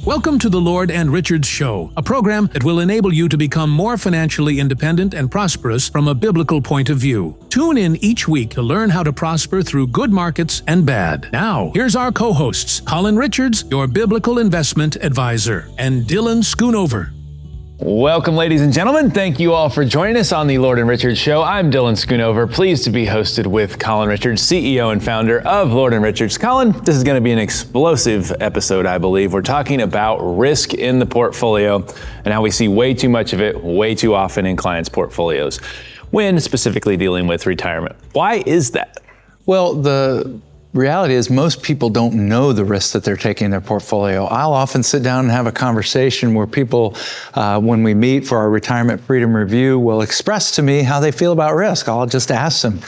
Welcome to the Lord and Richards Show, a program that will enable you to become more financially independent and prosperous from a biblical point of view. Tune in each week to learn how to prosper through good markets and bad. Now, here's our co-hosts, Colin Richards, your biblical investment advisor, and Dylan Schoonover. Welcome, ladies and gentlemen. Thank you all for joining us on the Lord and Richards Show. I'm Dylan Schoonover, pleased to be hosted with Colin Richards, CEO and founder of Lord and Richards. Colin, this is going to be an explosive episode, I believe. We're talking about risk in the portfolio and how we see way too much of it way too often in clients' portfolios when specifically dealing with retirement. Why is that? Well, the reality is most people don't know the risks that they're taking in their portfolio. I'll often sit down and have a conversation where people, when we meet for our retirement freedom review, will express to me how they feel about risk. I'll just ask them,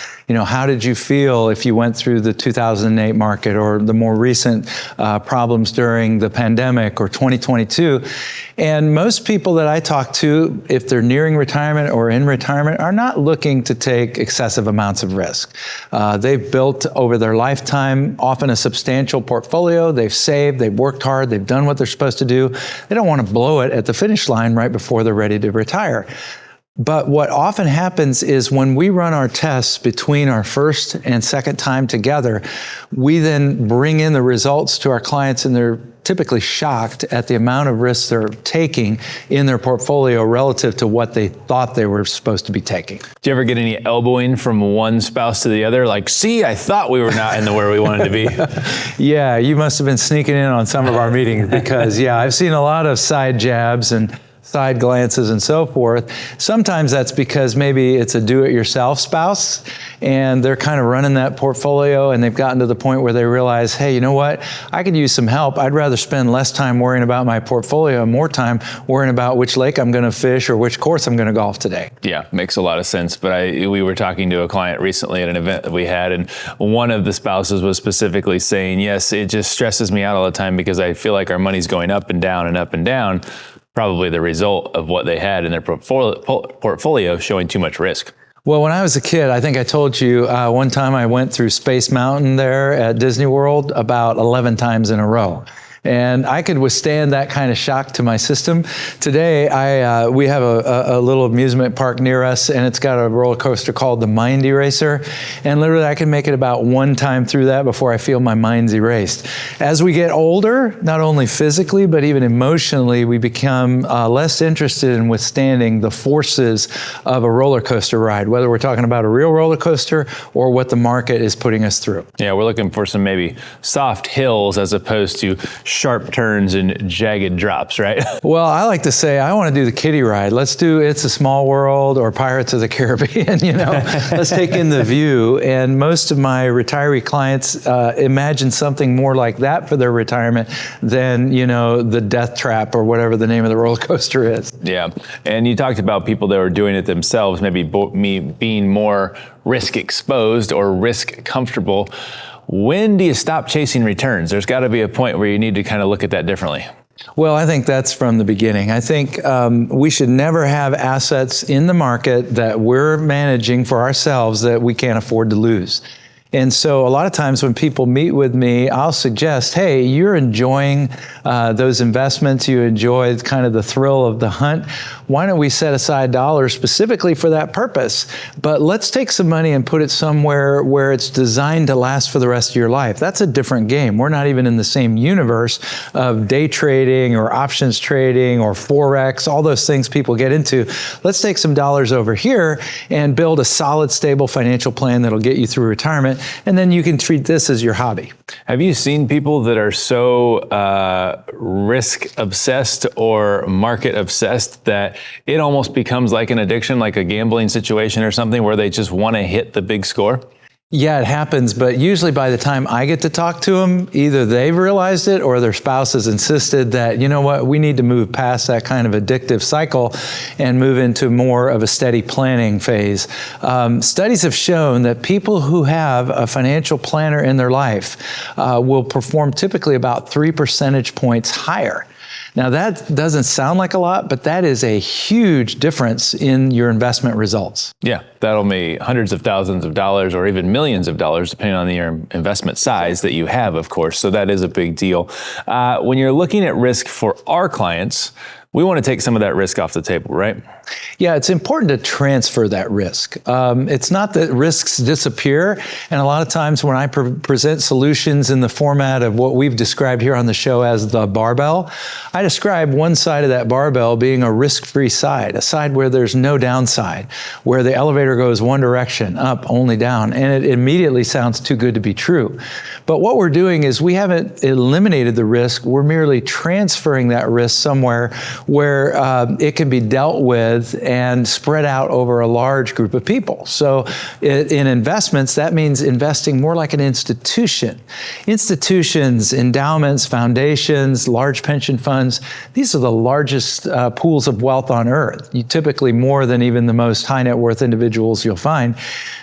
how did you feel if you went through the 2008 market or the more recent problems during the pandemic or 2022? And most people that I talk to, if they're nearing retirement or in retirement, are not looking to take excessive amounts of risk. They've built over their lifetime often a substantial portfolio. They've saved, they've worked hard, they've done what they're supposed to do. They don't want to blow it at the finish line right before they're ready to retire. But what often happens is when we run our tests between our first and second time together, we then bring in the results to our clients, and they're typically shocked at the amount of risks they're taking in their portfolio relative to what they thought they were supposed to be taking. Do you ever get any elbowing from one spouse to the other? Like, see, I thought we were not in the where we wanted to be. Yeah, you must have been sneaking in on some of our meetings because, I've seen a lot of side jabs and side glances and so forth. Sometimes that's because maybe it's a do-it-yourself spouse and they're kind of running that portfolio and they've gotten to the point where they realize, hey, you know what? I could use some help. I'd rather spend less time worrying about my portfolio and more time worrying about which lake I'm going to fish or which course I'm going to golf today. Yeah, makes a lot of sense. But we were talking to a client recently at an event that we had, and one of the spouses was specifically saying, yes, it just stresses me out all the time because I feel like our money's going up and down and up and down. Probably the result of what they had in their portfolio showing too much risk. Well, when I was a kid, I think I told you, one time I went through Space Mountain there at Disney World about 11 times in a row. And I could withstand that kind of shock to my system. Today, we have a little amusement park near us, and it's got a roller coaster called the Mind Eraser. And literally, I can make it about one time through that before I feel my mind's erased. As we get older, not only physically, but even emotionally, we become less interested in withstanding the forces of a roller coaster ride, whether we're talking about a real roller coaster or what the market is putting us through. Yeah, we're looking for some maybe soft hills as opposed to sharp turns and jagged drops, right? Well, I like to say I want to do the kiddie ride. Let's do It's a Small World or Pirates of the Caribbean, Let's take in the view. And most of my retiree clients imagine something more like that for their retirement than, the death trap or whatever the name of the roller coaster is. Yeah. And you talked about people that were doing it themselves, maybe being more risk exposed or risk comfortable. When do you stop chasing returns? There's got to be a point where you need to kind of look at that differently. Well, I think that's from the beginning. I think we should never have assets in the market that we're managing for ourselves that we can't afford to lose. And so a lot of times when people meet with me, I'll suggest, hey, you're enjoying those investments, you enjoy kind of the thrill of the hunt. Why don't we set aside dollars specifically for that purpose? But let's take some money and put it somewhere where it's designed to last for the rest of your life. That's a different game. We're not even in the same universe of day trading or options trading or Forex, all those things people get into. Let's take some dollars over here and build a solid, stable financial plan that'll get you through retirement. And then you can treat this as your hobby. Have you seen people that are so risk obsessed or market obsessed that it almost becomes like an addiction, like a gambling situation or something where they just want to hit the big score? Yeah, it happens, but usually by the time I get to talk to them, either they've realized it or their spouse has insisted that, we need to move past that kind of addictive cycle and move into more of a steady planning phase. Studies have shown that people who have a financial planner in their life will perform typically about 3 percentage points higher. Now that doesn't sound like a lot, but that is a huge difference in your investment results. Yeah, that'll be hundreds of thousands of dollars or even millions of dollars, depending on your investment size that you have, of course. So that is a big deal. When you're looking at risk for our clients, we want to take some of that risk off the table, right? Yeah, it's important to transfer that risk. It's not that risks disappear. And a lot of times when I present solutions in the format of what we've described here on the show as the barbell, I describe one side of that barbell being a risk-free side, a side where there's no downside, where the elevator goes one direction, up, only down. And it immediately sounds too good to be true. But what we're doing is we haven't eliminated the risk. We're merely transferring that risk somewhere where it can be dealt with and spread out over a large group of people. So in investments, that means investing more like an institution. Institutions, endowments, foundations, large pension funds, these are the largest pools of wealth on earth. You typically more than even the most high net worth individuals you'll find.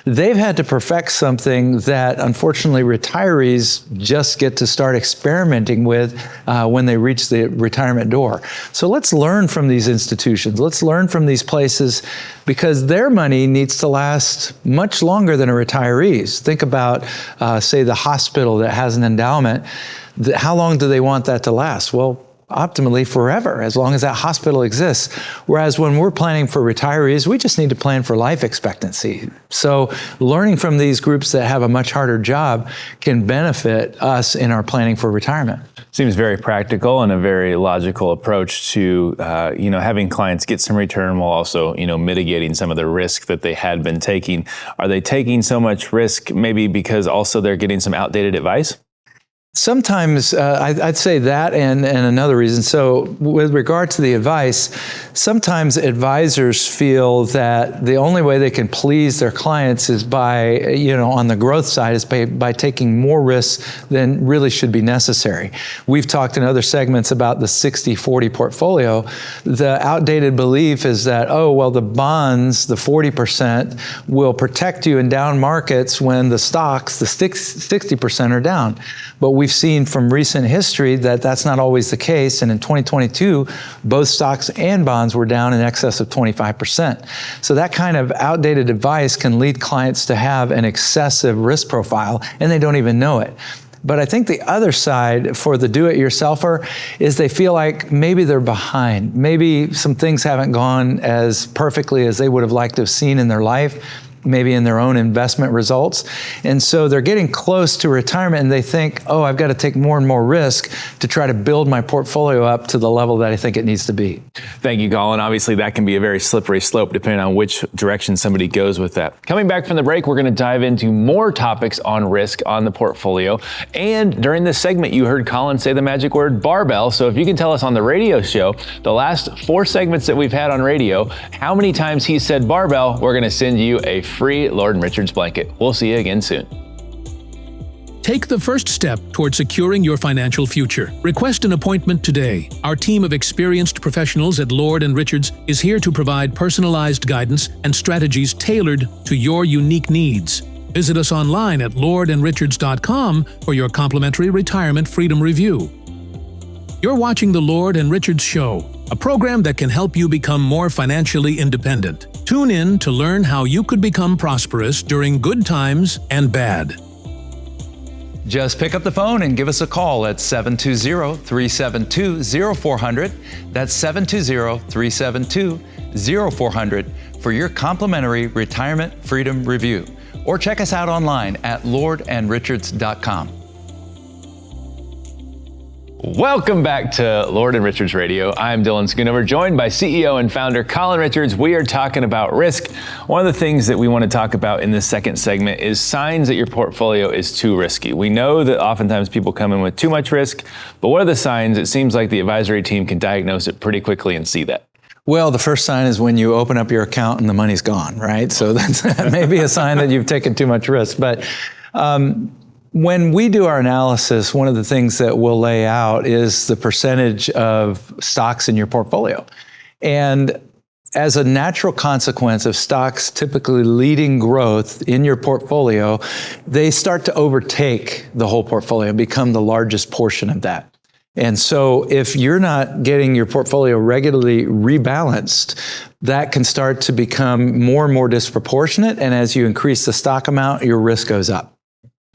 They've had to perfect something that unfortunately retirees just get to start experimenting with when they reach the retirement door. So let's learn from these institutions. Let's learn from these places because their money needs to last much longer than a retiree's. Think about, say, the hospital that has an endowment. How long do they want that to last? Well, optimally forever, as long as that hospital exists. Whereas when we're planning for retirees, we just need to plan for life expectancy. So learning from these groups that have a much harder job can benefit us in our planning for retirement. Seems very practical and a very logical approach to, having clients get some return while also, mitigating some of the risk that they had been taking. Are they taking so much risk maybe because also they're getting some outdated advice? Sometimes I'd say that and another reason. So with regard to the advice, sometimes advisors feel that the only way they can please their clients is by, on the growth side, is by taking more risks than really should be necessary. We've talked in other segments about the 60-40 portfolio. The outdated belief is that, the bonds, the 40%, will protect you in down markets when the stocks, the 60% are down. But we've seen from recent history that that's not always the case. And in 2022, both stocks and bonds were down in excess of 25%. So that kind of outdated advice can lead clients to have an excessive risk profile, and they don't even know it. But I think the other side for the do-it-yourselfer is they feel like maybe they're behind. Maybe some things haven't gone as perfectly as they would have liked to have seen in their life, maybe in their own investment results. And so they're getting close to retirement and they think, I've got to take more and more risk to try to build my portfolio up to the level that I think it needs to be. Thank you, Colin. Obviously, that can be a very slippery slope depending on which direction somebody goes with that. Coming back from the break, we're going to dive into more topics on risk on the portfolio. And during this segment, you heard Colin say the magic word barbell. So if you can tell us on the radio show, the last 4 segments that we've had on radio, how many times he said barbell, we're going to send you a free Lord & Richards blanket. We'll see you again soon. Take the first step toward securing your financial future. Request an appointment today. Our team of experienced professionals at Lord & Richards is here to provide personalized guidance and strategies tailored to your unique needs. Visit us online at lordandrichards.com for your complimentary retirement freedom review. You're watching the Lord & Richards Show, a program that can help you become more financially independent. Tune in to learn how you could become prosperous during good times and bad. Just pick up the phone and give us a call at 720-372-0400. That's 720-372-0400 for your complimentary retirement freedom review. Or check us out online at lordandrichards.com. Welcome back to Lord & Richards Radio. I'm Dylan Schoonover, joined by CEO and founder Colin Richards. We are talking about risk. One of the things that we want to talk about in this second segment is signs that your portfolio is too risky. We know that oftentimes people come in with too much risk, but what are the signs? It seems like the advisory team can diagnose it pretty quickly and see that. Well, the first sign is when you open up your account and the money's gone, right? So that may be a sign that you've taken too much risk. But when we do our analysis, one of the things that we'll lay out is the percentage of stocks in your portfolio. And as a natural consequence of stocks typically leading growth in your portfolio, they start to overtake the whole portfolio, become the largest portion of that. And so if you're not getting your portfolio regularly rebalanced, that can start to become more and more disproportionate. And as you increase the stock amount, your risk goes up.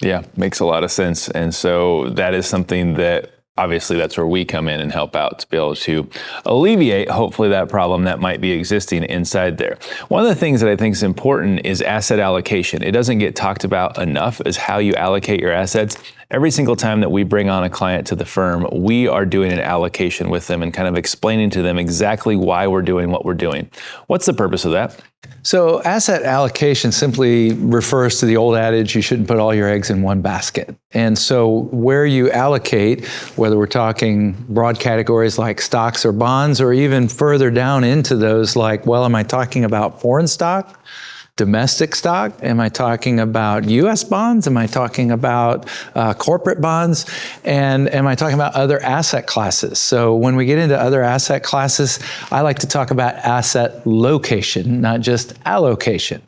Yeah, makes a lot of sense. And so that is something that obviously that's where we come in and help out to be able to alleviate, hopefully, that problem that might be existing inside there. One of the things that I think is important is asset allocation. It doesn't get talked about enough as how you allocate your assets. Every single time that we bring on a client to the firm, we are doing an allocation with them and kind of explaining to them exactly why we're doing what we're doing. What's the purpose of that? So asset allocation simply refers to the old adage, you shouldn't put all your eggs in one basket. And so where you allocate, whether we're talking broad categories like stocks or bonds, or even further down into those like, well, am I talking about foreign stock? Domestic stock? Am I talking about U.S. bonds? Am I talking about corporate bonds? And am I talking about other asset classes? So when we get into other asset classes, I like to talk about asset location, not just allocation.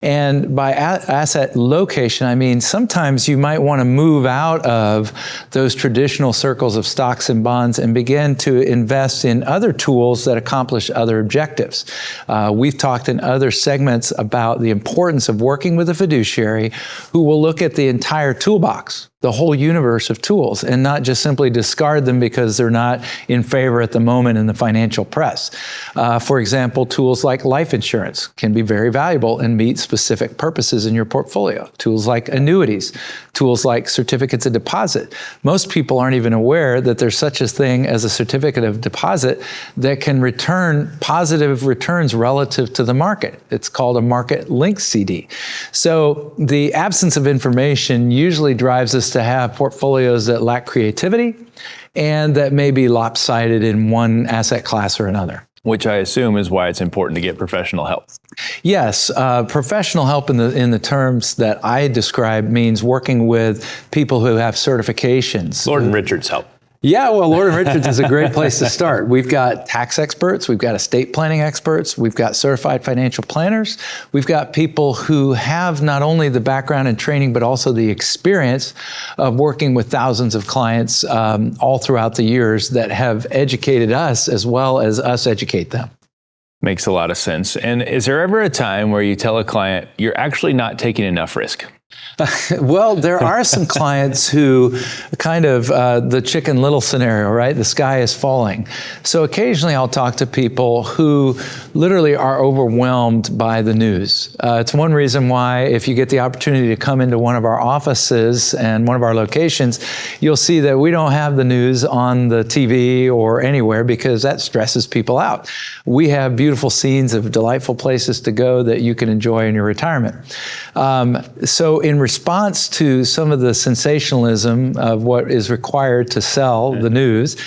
And by asset location, I mean sometimes you might want to move out of those traditional circles of stocks and bonds and begin to invest in other tools that accomplish other objectives. We've talked in other segments about the importance of working with a fiduciary who will look at the entire toolbox, the whole universe of tools, and not just simply discard them because they're not in favor at the moment in the financial press. For example, tools like life insurance can be very valuable and meet specific purposes in your portfolio. Tools like annuities, tools like certificates of deposit. Most people aren't even aware that there's such a thing as a certificate of deposit that can return positive returns relative to the market. It's called a market-linked CD. So the absence of information usually drives us to have portfolios that lack creativity and that may be lopsided in one asset class or another. Which I assume is why it's important to get professional help. Yes, professional help in the terms that I describe means working with people who have certifications. Lord and Richards help. Yeah, well, Lord and Richards is a great place to start. We've got tax experts, we've got estate planning experts, we've got certified financial planners, we've got people who have not only the background and training, but also the experience of working with thousands of clients all throughout the years that have educated us as well as us educate them. Makes a lot of sense. And is there ever a time where you tell a client, you're actually not taking enough risk? Well, there are some clients who kind of the Chicken Little scenario, right? The sky is falling. So occasionally I'll talk to people who literally are overwhelmed by the news. It's one reason why if you get the opportunity to come into one of our offices and one of our locations, you'll see that we don't have the news on the TV or anywhere because that stresses people out. We have beautiful scenes of delightful places to go that you can enjoy in your retirement. So in response to some of the sensationalism of what is required to sell the news,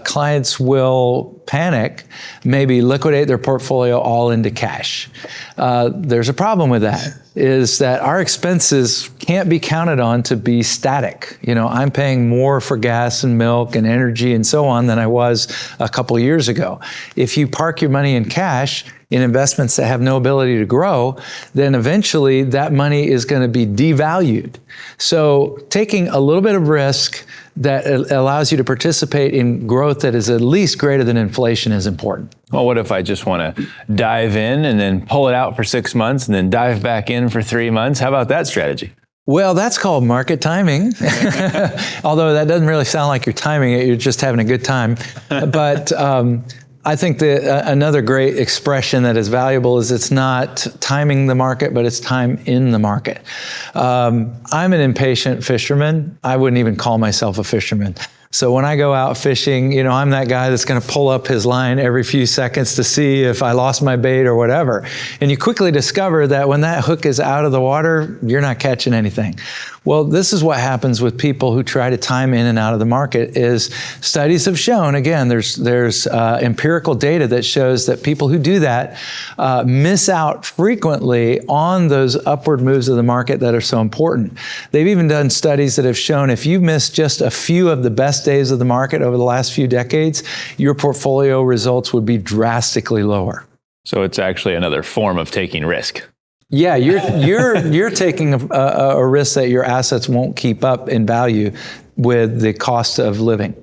clients will panic, maybe liquidate their portfolio all into cash. There's a problem with that, is that our expenses can't be counted on to be static. You know, I'm paying more for gas and milk and energy and so on than I was a couple years ago. If you park your money in cash, in investments that have no ability to grow, then eventually that money is going to be devalued. So taking a little bit of risk that allows you to participate in growth that is at least greater than inflation is important. Well, what if I just want to dive in and then pull it out for 6 months and then dive back in for 3 months? How about that strategy? Well, that's called market timing. Although that doesn't really sound like you're timing it, you're just having a good time. But I think that another great expression that is valuable is it's not timing the market, but it's time in the market. I'm an impatient fisherman. I wouldn't even call myself a fisherman. So when I go out fishing, you know, I'm that guy that's going to pull up his line every few seconds to see if I lost my bait or whatever. And you quickly discover that when that hook is out of the water, you're not catching anything. Well, this is what happens with people who try to time in and out of the market. Is studies have shown, again, there's empirical data that shows that people who do that miss out frequently on those upward moves of the market that are so important. They've even done studies that have shown if you miss just a few of the best days of the market over the last few decades, your portfolio results would be drastically lower. So it's actually another form of taking risk. Yeah, you're taking a risk that your assets won't keep up in value with the cost of living.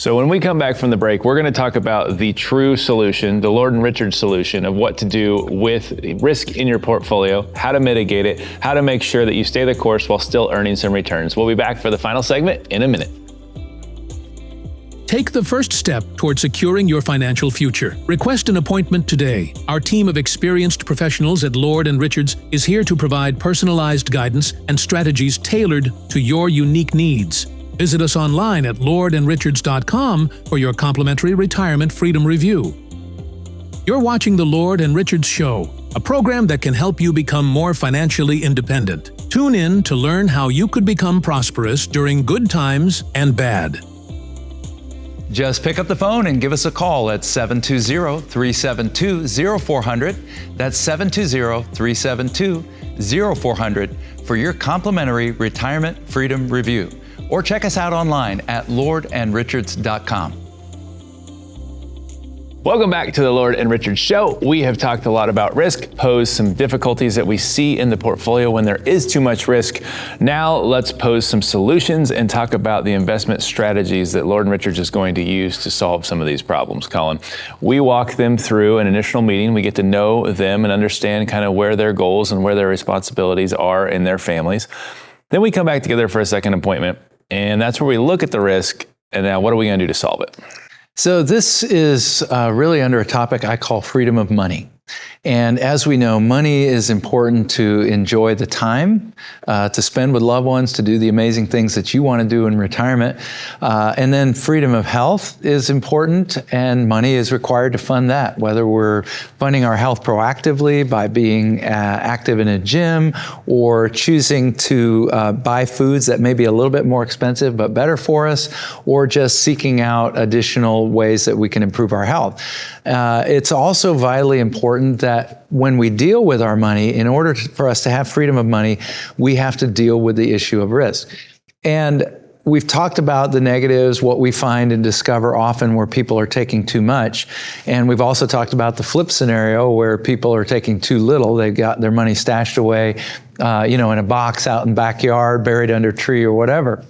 So when we come back from the break, we're going to talk about the true solution, the Lord and Richards solution of what to do with risk in your portfolio, how to mitigate it, how to make sure that you stay the course while still earning some returns. We'll be back for the final segment in a minute. Take the first step toward securing your financial future. Request an appointment today. Our team of experienced professionals at Lord & Richards is here to provide personalized guidance and strategies tailored to your unique needs. Visit us online at lordandrichards.com for your complimentary retirement freedom review. You're watching the Lord & Richards Show, a program that can help you become more financially independent. Tune in to learn how you could become prosperous during good times and bad. Just pick up the phone and give us a call at 720-372-0400. That's 720-372-0400 for your complimentary retirement freedom review. Or check us out online at lordandrichards.com. Welcome back to the Lord and Richards Show. We have talked a lot about risk, posed some difficulties that we see in the portfolio when there is too much risk. Now let's pose some solutions and talk about the investment strategies that Lord and Richards is going to use to solve some of these problems, Colin. We walk them through an initial meeting. We get to know them and understand kind of where their goals and where their responsibilities are in their families. Then we come back together for a second appointment, and that's where we look at the risk, and now what are we going to do to solve it? So this is really under a topic I call freedom of money. And as we know, money is important to enjoy the time, to spend with loved ones, to do the amazing things that you want to do in retirement. And then freedom of health is important, and money is required to fund that, whether we're funding our health proactively by being active in a gym or choosing to buy foods that may be a little bit more expensive but better for us, or just seeking out additional ways that we can improve our health. It's also vitally important that when we deal with our money, in order for us to have freedom of money, we have to deal with the issue of risk. And we've talked about the negatives, what we find and discover often where people are taking too much. And we've also talked about the flip scenario where people are taking too little. They've got their money stashed away, in a box out in the backyard, buried under a tree or whatever.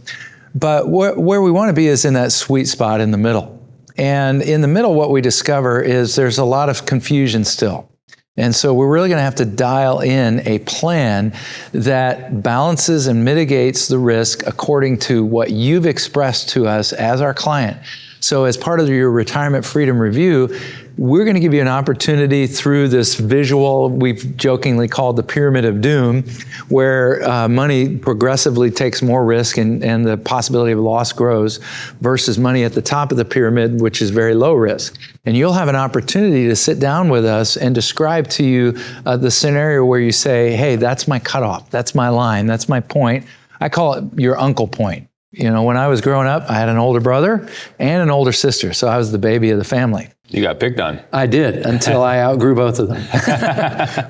But where we want to be is in that sweet spot in the middle. And in the middle, what we discover is there's a lot of confusion still. And so we're really going to have to dial in a plan that balances and mitigates the risk according to what you've expressed to us as our client. So as part of your retirement freedom review, we're going to give you an opportunity through this visual we've jokingly called the pyramid of doom, where money progressively takes more risk and the possibility of loss grows, versus money at the top of the pyramid, which is very low risk. And you'll have an opportunity to sit down with us and describe to you the scenario where you say, hey, that's my cutoff, that's my line, that's my point. I call it your uncle point. When I was growing up, I had an older brother and an older sister, so I was the baby of the family. You got picked on. I did, until I outgrew both of them.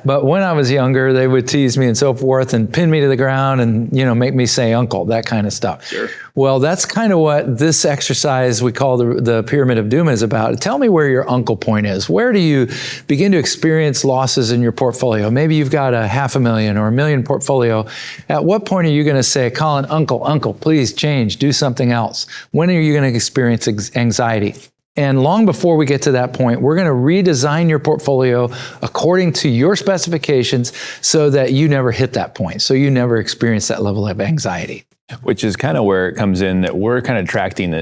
But when I was younger, they would tease me and so forth and pin me to the ground and, make me say uncle, that kind of stuff. Sure. Well, that's kind of what this exercise we call the Pyramid of Doom is about. Tell me where your uncle point is. Where do you begin to experience losses in your portfolio? Maybe you've got a $500,000 or $1 million portfolio. At what point are you going to say, Colin, uncle, please change, do something else? When are you going to experience anxiety? And long before we get to that point, we're going to redesign your portfolio according to your specifications so that you never hit that point, so you never experience that level of anxiety. Which is kind of where it comes in that we're kind of tracking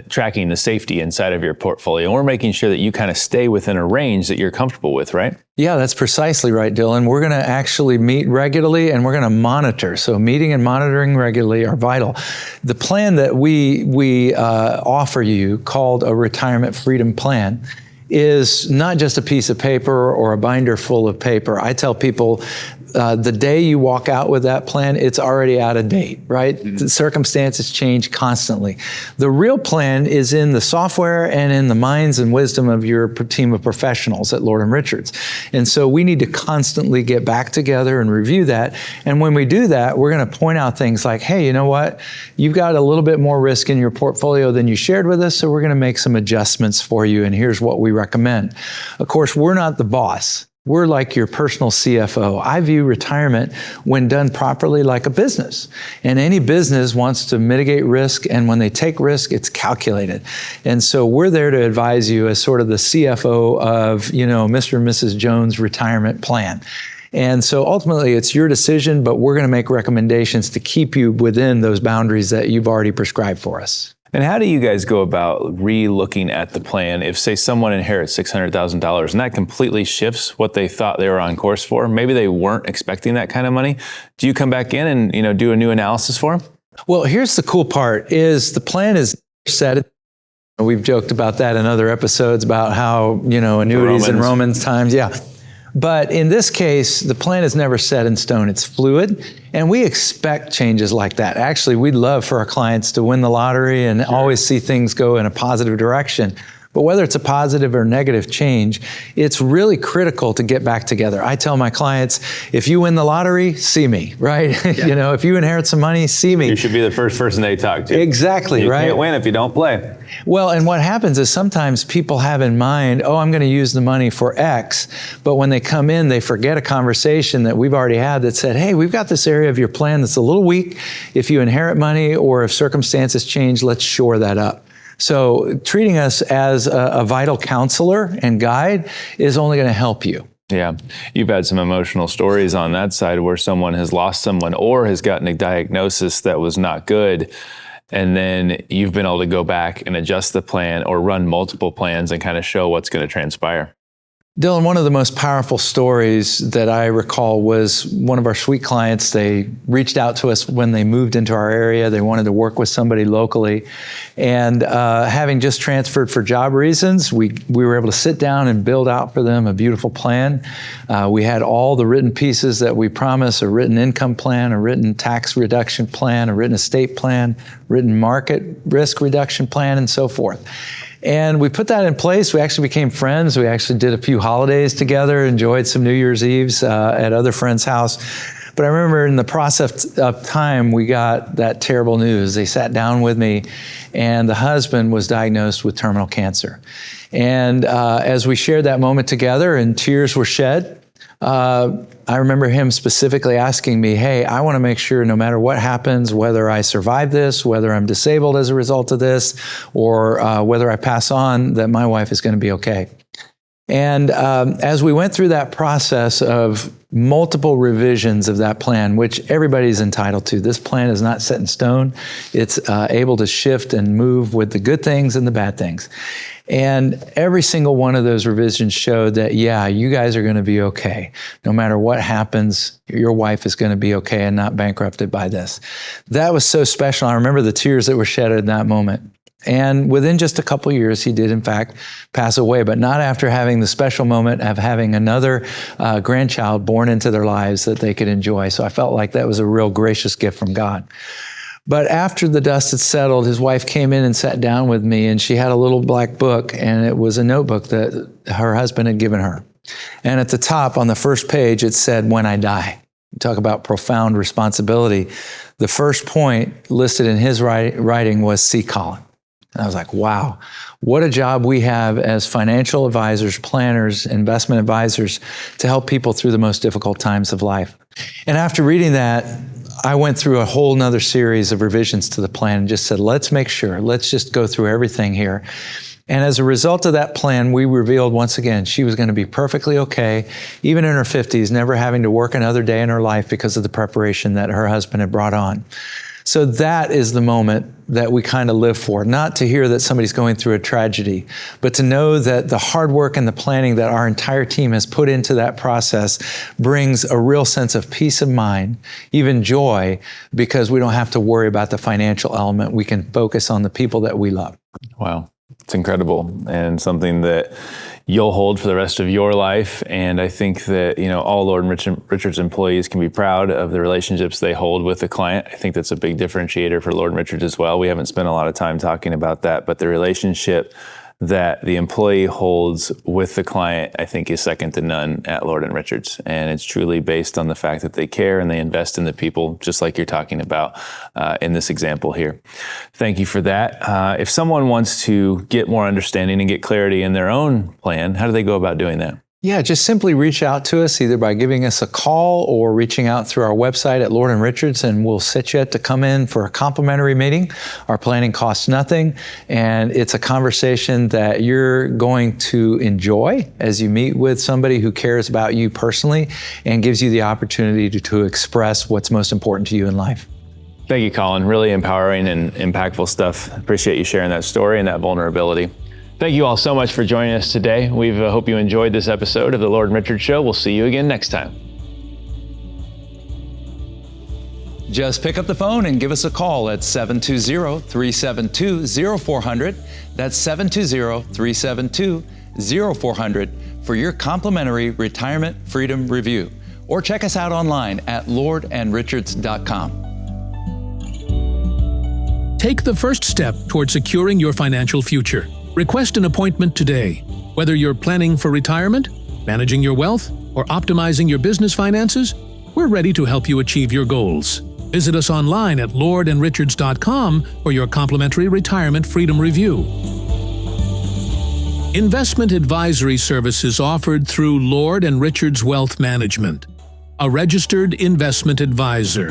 the safety inside of your portfolio. We're making sure that you kind of stay within a range that you're comfortable with, right? Yeah, that's precisely right, Dylan. We're going to actually meet regularly and we're going to monitor. So meeting and monitoring regularly are vital. The plan that we offer you, called a retirement freedom plan, is not just a piece of paper or a binder full of paper. I tell people the day you walk out with that plan, it's already out of date, right? Mm-hmm. The circumstances change constantly. The real plan is in the software and in the minds and wisdom of your team of professionals at Lord & Richards. And so we need to constantly get back together and review that. And when we do that, we're going to point out things like, hey, you know what? You've got a little bit more risk in your portfolio than you shared with us, so we're going to make some adjustments for you, and here's what we recommend. Of course, we're not the boss. We're like your personal CFO. I view retirement, when done properly, like a business. And any business wants to mitigate risk, and when they take risk, it's calculated. And so we're there to advise you as sort of the CFO of, Mr. and Mrs. Jones' retirement plan. And so ultimately it's your decision, but we're going to make recommendations to keep you within those boundaries that you've already prescribed for us. And how do you guys go about re-looking at the plan if, say, someone inherits $600,000 and that completely shifts what they thought they were on course for? Maybe they weren't expecting that kind of money. Do you come back in and do a new analysis for them? Well, here's the cool part: is the plan is set. We've joked about that in other episodes about how annuities in Romans times, yeah. But in this case, the plan is never set in stone. It's fluid, and we expect changes like that. Actually, we'd love for our clients to win the lottery and always see things go in a positive direction. But whether it's a positive or negative change, it's really critical to get back together. I tell my clients, if you win the lottery, see me, right? Yeah. If you inherit some money, see me. You should be the first person they talk to. Exactly, right? You can't win if you don't play. Well, and what happens is sometimes people have in mind, I'm going to use the money for X, but when they come in, they forget a conversation that we've already had that said, hey, we've got this area of your plan that's a little weak. If you inherit money or if circumstances change, let's shore that up. So treating us as a vital counselor and guide is only going to help you. Yeah. You've had some emotional stories on that side where someone has lost someone or has gotten a diagnosis that was not good. And then you've been able to go back and adjust the plan or run multiple plans and kind of show what's going to transpire. Dylan, one of the most powerful stories that I recall was one of our sweet clients. They reached out to us when they moved into our area. They wanted to work with somebody locally. And having just transferred for job reasons, we were able to sit down and build out for them a beautiful plan. We had all the written pieces that we promised: a written income plan, a written tax reduction plan, a written estate plan, written market risk reduction plan, and so forth. And we put that in place. We actually became friends. We actually did a few holidays together, enjoyed some New Year's Eves at other friends' house. But I remember in the process of time, we got that terrible news. They sat down with me, and the husband was diagnosed with terminal cancer. And as we shared that moment together and tears were shed, I remember him specifically asking me, hey, I want to make sure no matter what happens, whether I survive this, whether I'm disabled as a result of this, or whether I pass on, that my wife is going to be okay. And as we went through that process of multiple revisions of that plan, which everybody's entitled to, this plan is not set in stone. It's able to shift and move with the good things and the bad things. And every single one of those revisions showed that, yeah, you guys are going to be okay. No matter what happens, your wife is going to be okay and not bankrupted by this. That was so special. I remember the tears that were shed in that moment. And within just a couple of years, he did, in fact, pass away, but not after having the special moment of having another grandchild born into their lives that they could enjoy. So I felt like that was a real gracious gift from God. But after the dust had settled, his wife came in and sat down with me, and she had a little black book, and it was a notebook that her husband had given her. And at the top, on the first page, it said, "When I die." Talk about profound responsibility. The first point listed in his writing was, "See Colin." And I was like, wow, what a job we have as financial advisors, planners, investment advisors to help people through the most difficult times of life. And after reading that, I went through a whole nother series of revisions to the plan and just said, let's make sure, let's just go through everything here. And as a result of that plan, we revealed once again, she was going to be perfectly okay, even in her 50s, never having to work another day in her life because of the preparation that her husband had brought on. So that is the moment that we kind of live for, not to hear that somebody's going through a tragedy, but to know that the hard work and the planning that our entire team has put into that process brings a real sense of peace of mind, even joy, because we don't have to worry about the financial element. We can focus on the people that we love. Wow. It's incredible, and something that you'll hold for the rest of your life. And I think that, all Lord and Richards employees can be proud of the relationships they hold with the client. I think that's a big differentiator for Lord and Richards as well. We haven't spent a lot of time talking about that, but the relationship that the employee holds with the client, I think, is second to none at Lord and Richards. And it's truly based on the fact that they care and they invest in the people, just like you're talking about in this example here. Thank you for that. If someone wants to get more understanding and get clarity in their own plan, how do they go about doing that? Yeah, just simply reach out to us either by giving us a call or reaching out through our website at Lord & Richards, and we'll set you up to come in for a complimentary meeting. Our planning costs nothing, and it's a conversation that you're going to enjoy as you meet with somebody who cares about you personally and gives you the opportunity to express what's most important to you in life. Thank you, Colin. Really empowering and impactful stuff. Appreciate you sharing that story and that vulnerability. Thank you all so much for joining us today. We hope you enjoyed this episode of the Lord & Richards Show. We'll see you again next time. Just pick up the phone and give us a call at 720-372-0400. That's 720-372-0400 for your complimentary retirement freedom review. Or check us out online at lordandrichards.com. Take the first step toward securing your financial future. Request an appointment today. Whether you're planning for retirement, managing your wealth, or optimizing your business finances, we're ready to help you achieve your goals. Visit us online at lordandrichards.com for your complimentary retirement freedom review. Investment advisory services offered through Lord & Richards Wealth Management, a registered investment advisor.